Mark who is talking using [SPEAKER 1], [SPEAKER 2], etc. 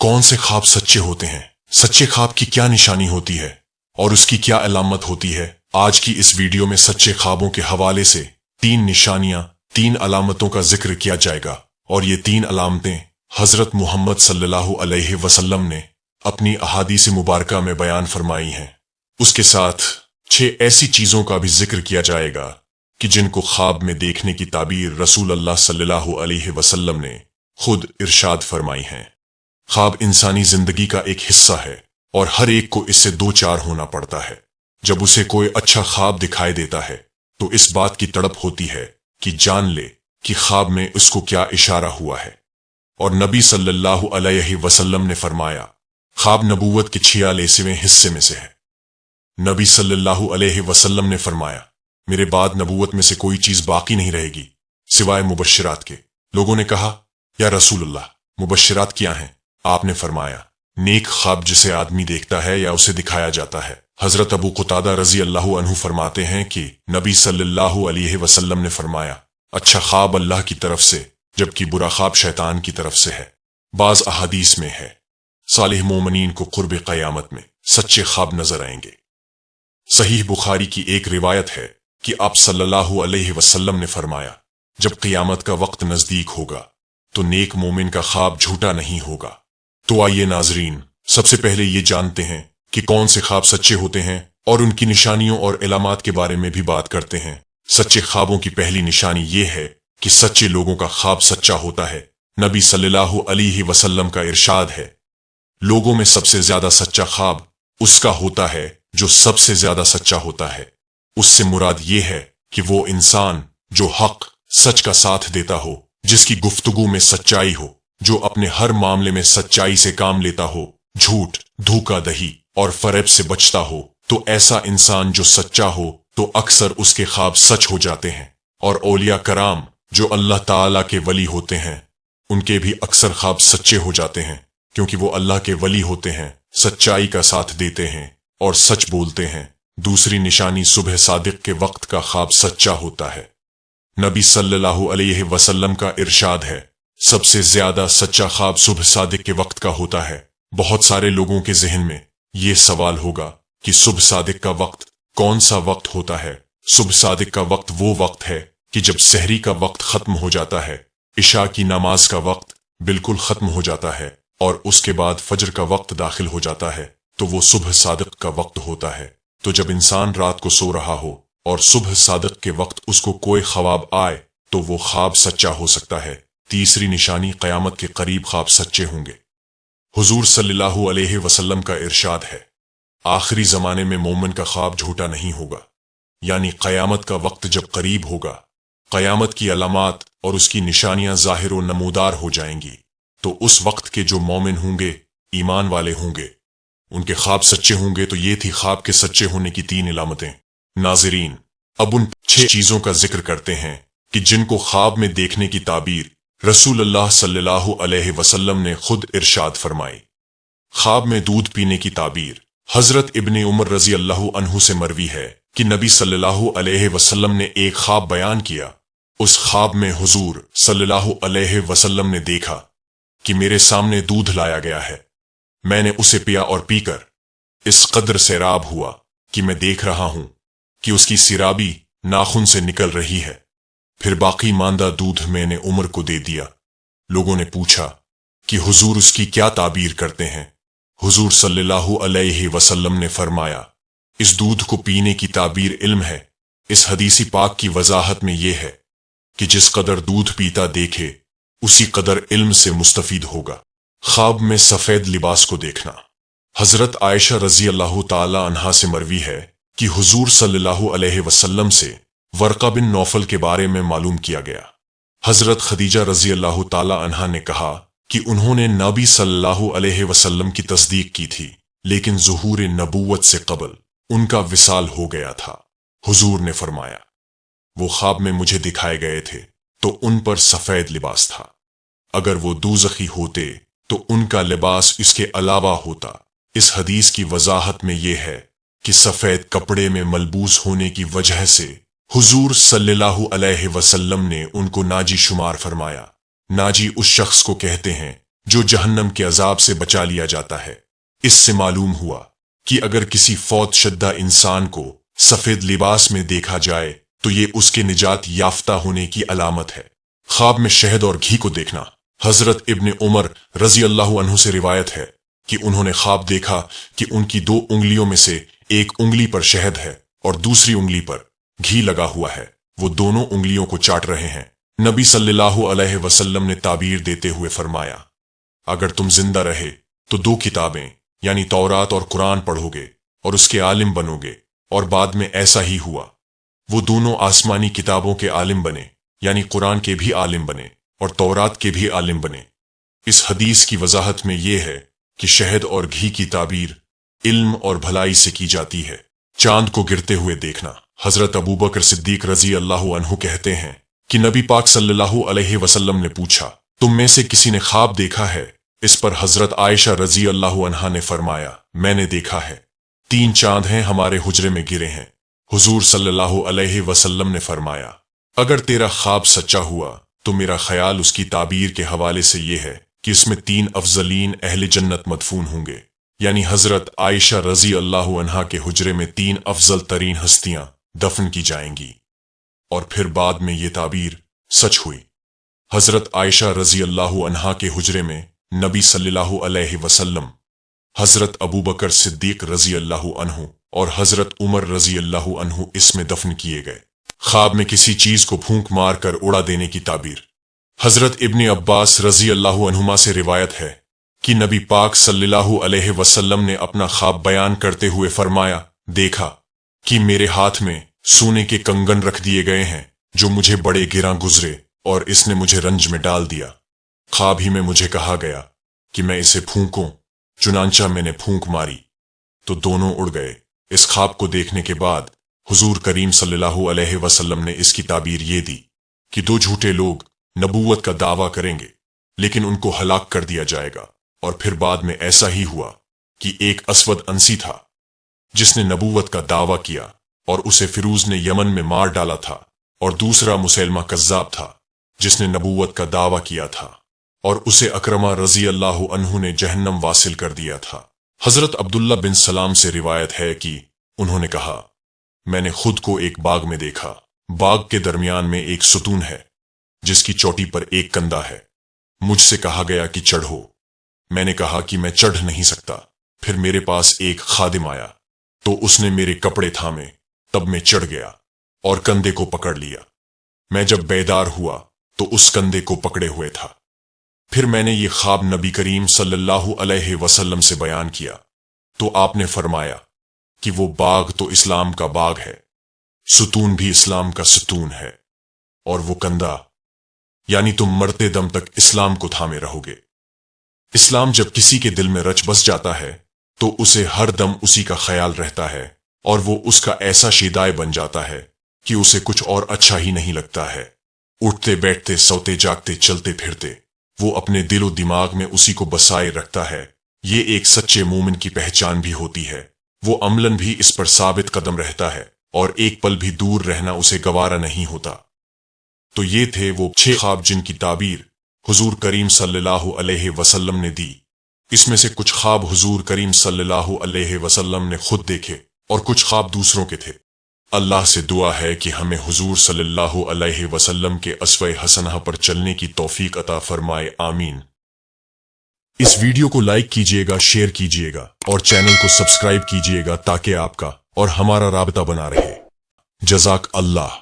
[SPEAKER 1] कौन से ख्वाब सच्चे होते हैं, सच्चे ख्वाब की क्या निशानी होती है और उसकी क्या अलामत होती है। आज की इस वीडियो में सच्चे ख्वाबों के हवाले से 3 निशानियां, 3 अलामतों का जिक्र किया जाएगा और ये 3 अलामतें हजरत मोहम्मद सल्लल्लाहु अलैहि वसल्लम ने अपनी अहादीस मुबारका में बयान फरमाई हैं। उसके साथ 6 ऐसी चीजों का भी जिक्र किया जाएगा कि जिनको ख्वाब में देखने की ताबीर रसूल अल्लाह सल्लल्लाहु अलैहि वसल्लम ने खुद इरशाद फरमाई हैं। ख्वाब इंसानी जिंदगी का एक हिस्सा है और हर एक को इससे दो चार होना पड़ता है। जब उसे कोई अच्छा ख्वाब दिखाई देता है तो इस बात की तड़प होती है कि जान ले कि ख्वाब में उसको क्या इशारा हुआ है। और नबी सल्लल्लाहु अलैहि वसल्लम ने फरमाया, ख्वाब नबूवत के 46वें हिस्से में से है। नबी सल्लल्लाहु अलैहि वसल्लम ने फरमाया, मेरे बाद नबूवत में से कोई चीज बाकी नहीं रहेगी सिवाय मुबश्शिरात के। लोगों ने कहा, या रसूलल्लाह, मुबश्शिरात क्या हैं? आपने फरमाया, नेक ख्वाब जिसे आदमी देखता है या उसे दिखाया जाता है। हजरत अबू कुतादा रजी अल्लाहु अन्हु फरमाते हैं कि नबी सल्लल्लाहु अलैहि वसल्लम ने फरमाया, अच्छा ख्वाब अल्लाह की तरफ से जबकि बुरा ख्वाब शैतान की तरफ से है। बाज अहादीस में है, सालिह मोमिनीन को कुर्ब क़यामत में सच्चे ख्वाब नजर आएंगे। सहीह बुखारी की एक रिवायत है कि आप सल्लल्लाहु अलैहि वसल्लम ने फरमाया, जब क़यामत का वक्त नजदीक होगा तो नेक मोमिन का ख्वाब झूठा नहीं होगा। तो आइए नाजरीन, सबसे पहले ये जानते हैं कि कौन से ख्वाब सच्चे होते हैं और उनकी निशानियों और इलामात के बारे में भी बात करते हैं। सच्चे ख्वाबों की पहली निशानी ये है कि सच्चे लोगों का ख्वाब सच्चा होता है। नबी सल्लल्लाहु अलैहि वसल्लम का इरशाद है, लोगों में सबसे ज्यादा सच्चा ख्वाब उसका होता है जो सबसे ज्यादा सच्चा होता है। उससे मुराद ये है कि वो इंसान जो हक सच का साथ देता हो, जिसकी गुफ्तगू में सच्चाई हो, जो अपने हर मामले में सच्चाई से काम लेता हो, झूठ, धोखा दही और फरेब से बचता हो। तो ऐसा इंसान जो सच्चा हो तो अक्सर उसके ख्वाब सच हो जाते हैं। और औलिया कराम जो अल्लाह ताला के वली होते हैं, उनके भी अक्सर ख्वाब सच्चे हो जाते हैं, क्योंकि वो अल्लाह के वली होते हैं, सच्चाई का साथ देते हैं और सच बोलते हैं। दूसरी निशानी सुबह सादिक के वक्त का ख्वाब सच्चा होता है। नबी सल्लल्लाहु अलैहि वसल्लम का इरशाद है, सबसे ज्यादा सच्चा ख्वाब सुबह सादिक के वक्त का होता है। बहुत सारे लोगों के जहन में ये सवाल होगा कि सुबह सादिक का वक्त कौन सा वक्त होता है। सुबह सादिक का वक्त वो वक्त है कि जब सहरी का वक्त खत्म हो जाता है, इशा की नमाज का वक्त बिल्कुल खत्म हो जाता है और उसके बाद फजर का वक्त दाखिल हो जाता है, तो वो सुबह सादिक का वक्त होता है। तो जब इंसान रात को सो रहा हो और सुबह सादिक के वक्त उसको कोई ख्वाब आए तो वो ख्वाब सच्चा हो सकता है। तीसरी निशानी, क़यामत के करीब ख्वाब सच्चे होंगे। हुजूर सल्लल्लाहु अलैहि वसल्लम का इरशाद है, आखिरी जमाने में मोमिन का ख्वाब झूठा नहीं होगा। यानी क़यामत का वक्त जब करीब होगा, क़यामत की अलामात और उसकी निशानियां ज़ाहिर व नमूदार हो जाएंगी, तो उस वक्त के जो मोमिन होंगे, ईमान वाले होंगे, उनके ख्वाब सच्चे होंगे। तो ये थी ख्वाब के सच्चे होने की 3 इलामतें। नाज़रीन, अब उन 6 चीजों का जिक्र करते हैं कि जिनको ख्वाब में देखने की ताबीर रसूल अल्लाह सल्लल्लाहु अलैहि वसल्लम ने खुद इरशाद फरमाई। ख्वाब में दूध पीने की ताबीर हजरत इब्ने उमर रजी अल्लाहु अन्हु से मरवी है कि नबी सल्लल्लाहु अलैहि वसल्लम ने एक ख्वाब बयान किया। उस ख्वाब में हुजूर सल्लल्लाहु अलैहि वसल्लम ने देखा कि मेरे सामने दूध लाया गया है। मैंने उसे पिया और पीकर इस कदर सैराब हुआ कि मैं देख रहा हूं कि उसकी सिराबी नाखून से निकल रही है। फिर बाकी मांदा दूध मैंने उमर को दे दिया। लोगों ने पूछा कि हुजूर उसकी क्या ताबीर करते हैं। हुजूर सल्लल्लाहु अलैहि वसल्लम ने फरमाया, इस दूध को पीने की ताबीर इल्म है। इस हदीसी पाक की वजाहत में यह है कि जिस कदर दूध पीता देखे उसी कदर इल्म से मुस्तफीद होगा। ख्वाब में सफेद लिबास को देखना। हजरत आयशा रजी अल्लाह ताला अन्हा से मरवी है कि हुजूर सल्लल्लाहु अलैहि वसल्लम से वर्का बिन नौफल के बारे में मालूम किया गया। हजरत खदीजा रजी अल्लाह ताला अन्हा ने कहा कि उन्होंने नबी सल्लल्लाहु अलैहि वसल्लम की तस्दीक की थी, लेकिन ज़ुहूर नबूवत से कबल उनका विसाल हो गया था। हुजूर ने फरमाया, वो ख्वाब में मुझे दिखाए गए थे तो उन पर सफेद लिबास था। अगर वो दूज़खी होते तो उनका लिबास इसके अलावा होता। इस हदीस की वजाहत में यह है कि सफेद कपड़े में मलबूस होने की वजह से हुजूर सल्लल्लाहु अलैहि वसल्लम ने उनको नाजी शुमार फरमाया। नाजी उस शख्स को कहते हैं जो जहन्नम के अजाब से बचा लिया जाता है। इससे मालूम हुआ कि अगर किसी फौत शुदा इंसान को सफेद लिबास में देखा जाए तो ये उसके निजात याफ्ता होने की अलामत है। ख्वाब में शहद और घी को देखना। हजरत इब्ने उमर रजी अल्लाह अन्हु से रिवायत है कि उन्होंने ख्वाब देखा कि उनकी 2 उंगलियों में से एक उंगली पर शहद है और दूसरी उंगली पर घी लगा हुआ है। वो दोनों उंगलियों को चाट रहे हैं। नबी सल्लल्लाहु अलैहि वसल्लम ने ताबीर देते हुए फरमाया, अगर तुम जिंदा रहे तो 2 किताबें यानी तौरात और कुरान पढ़ोगे और उसके आलिम बनोगे। और बाद में ऐसा ही हुआ। वो दोनों आसमानी किताबों के आलिम बने, यानी कुरान के भी आलिम बने और तौरात के भी आलिम बने। इस हदीस की वजाहत में यह है कि शहद और घी की ताबीर इल्म और भलाई से की जाती है। चांद को गिरते हुए देखना। हजरत अबू बकर सिद्दीक रजी अल्लाह अन्हु कहते हैं कि नबी पाक सल्लल्लाहु अलैहि वसल्लम ने पूछा, तुम में से किसी ने ख्वाब देखा है? इस पर हजरत आयशा रजी अल्लाह अन्हा ने फरमाया, मैंने देखा है। 3 चांद हैं हमारे हुजरे में गिरे हैं। हुजूर सल्लल्लाहु अलैहि वसल्लम ने फरमाया, अगर तेरा ख्वाब सच्चा हुआ तो मेरा ख्याल उसकी ताबीर के हवाले से यह है कि इसमें 3 अफजलीन अहले जन्नत मदफून होंगे, यानी हजरत आयशा रजी अल्लाह अन्हा के हुजरे में 3 अफजल तरीन हस्तियां दफन की जाएंगी। और फिर बाद में ये ताबीर सच हुई। हजरत आयशा रजी अल्लाह अन्हा के हुजरे में नबी सल्लल्लाहु अलैहि वसल्लम, हजरत अबू बकर सिद्दीक रजी अल्लाह अन्हु और हजरत उमर रजी अल्लाह अन्हु इसमें दफन किए गए। ख्वाब में किसी चीज को फूंक मार कर उड़ा देने की ताबीर। हजरत इब्ने अब्बास रजी अल्लाह अन्हुमा से रिवायत है कि नबी पाक सल्लल्लाहु अलैहि वसल्लम ने अपना ख्वाब बयान करते हुए फरमाया, देखा कि मेरे हाथ में सोने के कंगन रख दिए गए हैं जो मुझे बड़े गिरां गुजरे और इसने मुझे रंज में डाल दिया। ख्वाब ही में मुझे कहा गया कि मैं इसे फूंकूं, चुनांचा मैंने फूंक मारी तो दोनों उड़ गए। इस ख्वाब को देखने के बाद हुजूर करीम सल्लल्लाहु अलैहि वसल्लम ने इसकी ताबीर ये दी कि 2 झूठे लोग नबूवत का दावा करेंगे लेकिन उनको हलाक कर दिया जाएगा। और फिर बाद में ऐसा ही हुआ कि एक असवद अंसी था जिसने नबूवत का दावा किया और उसे फिरूज ने यमन में मार डाला था, और दूसरा मुसैलमा कज़्ज़ाब था जिसने नबूवत का दावा किया था और उसे अकरमा रजी अल्लाह अन्हु ने जहन्नम वासिल कर दिया था। हजरत अब्दुल्ला बिन सलाम से रिवायत है कि उन्होंने कहा, मैंने खुद को एक बाग में देखा। बाग के दरमियान में एक सुतून है जिसकी चोटी पर एक कंधा है। मुझसे कहा गया कि चढ़ो। मैंने कहा कि मैं चढ़ नहीं सकता। फिर मेरे पास एक खादिम आया तो उसने मेरे कपड़े थामे, तब मैं चढ़ गया और कंधे को पकड़ लिया। मैं जब बेदार हुआ तो उस कंधे को पकड़े हुए था। फिर मैंने ये ख्वाब नबी करीम सल्लल्लाहु अलैहि वसल्लम से बयान किया तो आपने फरमाया कि वो बाग तो इस्लाम का बाग है, सुतून भी इस्लाम का सुतून है, और वो कंधा यानी तुम मरते दम तक इस्लाम को थामे रहोगे। इस्लाम जब किसी के दिल में रच बस जाता है तो उसे हर दम उसी का ख्याल रहता है और वो उसका ऐसा शिदाय बन जाता है कि उसे कुछ और अच्छा ही नहीं लगता है। उठते बैठते सोते जागते चलते फिरते वो अपने दिलो दिमाग में उसी को बसाए रखता है। ये एक सच्चे मोमिन की पहचान भी होती है। वो अमलन भी इस पर साबित कदम रहता है और एक पल भी दूर रहना उसे गवारा नहीं होता। तो ये थे वो 6 ख्वाब जिनकी ताबीर हुजूर करीम सल्लल्लाहु अलैहि वसल्लम ने दी। इसमें से कुछ ख्वाब हुजूर करीम सल्लल्लाहु अलैहि वसल्लम ने खुद देखे और कुछ ख्वाब दूसरों के थे। अल्लाह से दुआ है कि हमें हुजूर सल्लल्लाहु अलैहि वसल्लम के अस्वे हसनह पर चलने की तौफीक अता फरमाए, आमीन। इस वीडियो को लाइक कीजिएगा, शेयर कीजिएगा और चैनल को सब्सक्राइब कीजिएगा ताकि आपका और हमारा राबता बना रहे। जज़ाक अल्लाह।